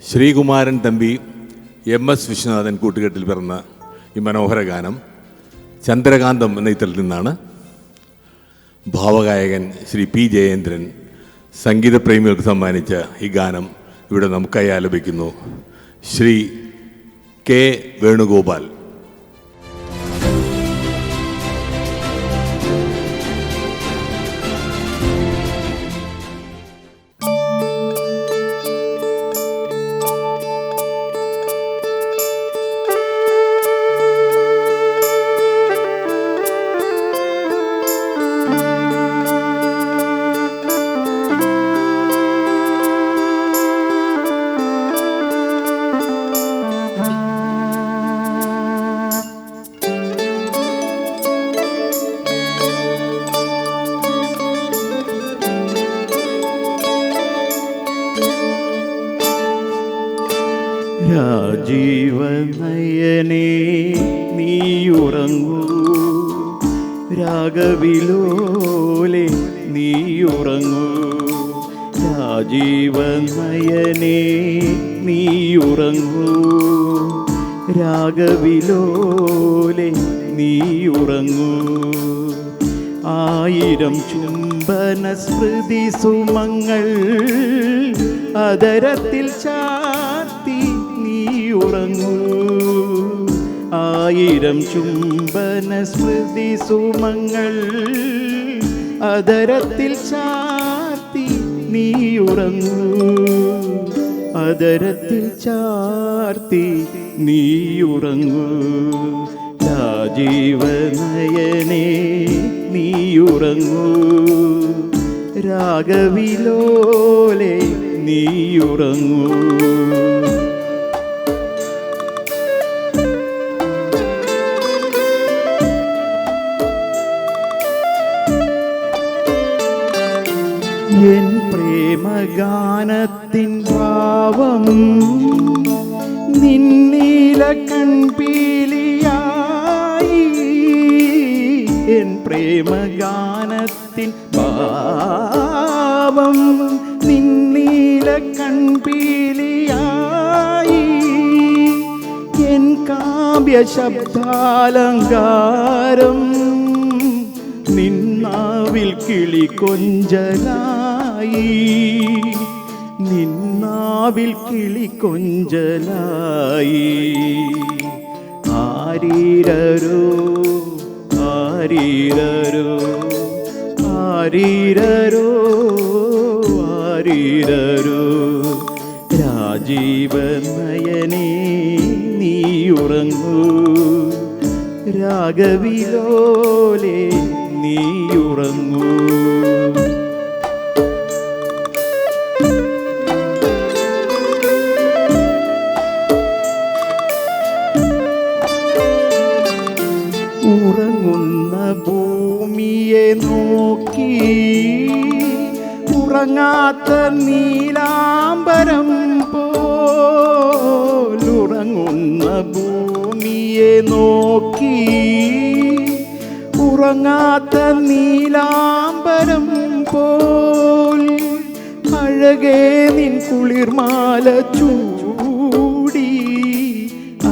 Sreekumaran Thampi MS Viswanathan കൂട്ടുകെട്ടിൽ പിറന്ന ഈ മനോഹര ഗാനം ചന്ദ്രകാന്തം എന്ന ഇത്തരത്തിൽ നിന്നാണ്. ഭാവഗായകൻ ശ്രീ P. ജയേന്ദ്രൻ സംഗീതപ്രേമികൾക്ക് സമ്മാനിച്ച ഈ ഗാനം ഇവിടെ നമുക്കായി ആലപിക്കുന്നു ശ്രീ K. വേണുഗോപാൽ. രാജീവനയനേ നീയുറങ്ങൂ, രാഗവിലോലെ നീയുറങ്ങൂ. രാജീവനയനേ നീയുറങ്ങൂ, രാഗവിലോലെ നീയുറങ്ങൂ. ആയിരം ചുംബന സ്മൃതി സുമങ്ങൾ അതരത്തിൽ ചാർത്തി നീയുറങ്ങൂ. ആയിരം ചുംബന സ്മൃതി സുമങ്ങൾ അതരത്തിൽ ചാർത്തി നീയുറങ്ങൂ. അതരത്തിൽ ചാർത്തി നീയുറങ്ങൂ. രാജീവനയനേ നീയുറങ്ങൂ, രാഗവിലോലെ നീയുറങ്ങൂ. എൻ പ്രേമഗാനത്തിൻ ഭാവം നിന്നീല കൺപീലിയായി. എൻ പ്രേമഗാനത്തിൻ ഭാവം നിന്നീല കൺപീലിയായി. എൻ കാവ്യ ശബ്ദാലങ്കാരം നിന്നാവിൽ കിളി കൊഞ്ചലായി. നിന്നാവിൽ കിളി കൊഞ്ചലായി. ആരീരരോ ആരീരരോ ആരീരരോ ആരീരരോ. രാജീവനയനേ നീയുറങ്ങൂ, രാഗവിലോലെ നീയുറങ്ങൂ. ഉറങ്ങുന്ന ഭൂമിയെ നോക്കി ഉറങ്ങാത്ത നീലാംബരം പോൽ. ഉറങ്ങുന്ന ഭൂമിയെ നോക്കി ഉറങ്ങാത്ത നീലാംബരം പോൽ. അഴകേ നിൻ കുളിർമാല ചൂടി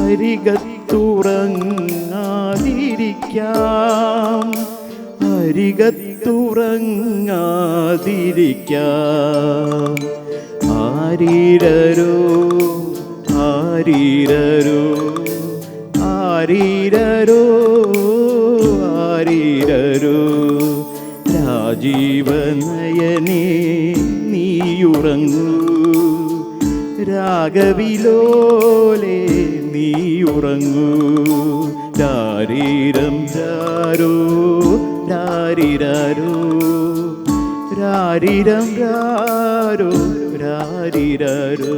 അരികത്തുറങ്ങാതിരിക്കാം. അരികത്തുറങ്ങാതിരിക്കാം. ആരീരരോ ആരീരരോ ആരീരരോ ആരീരരോ. രാജീവനയനേ നീയുറങ്ങൂ, രാഗവിലോലെ നീയുറങ്ങൂ. രാരീരം രാരോ രാരിരരോ രാരിരം രാരോ രാരിരരോ.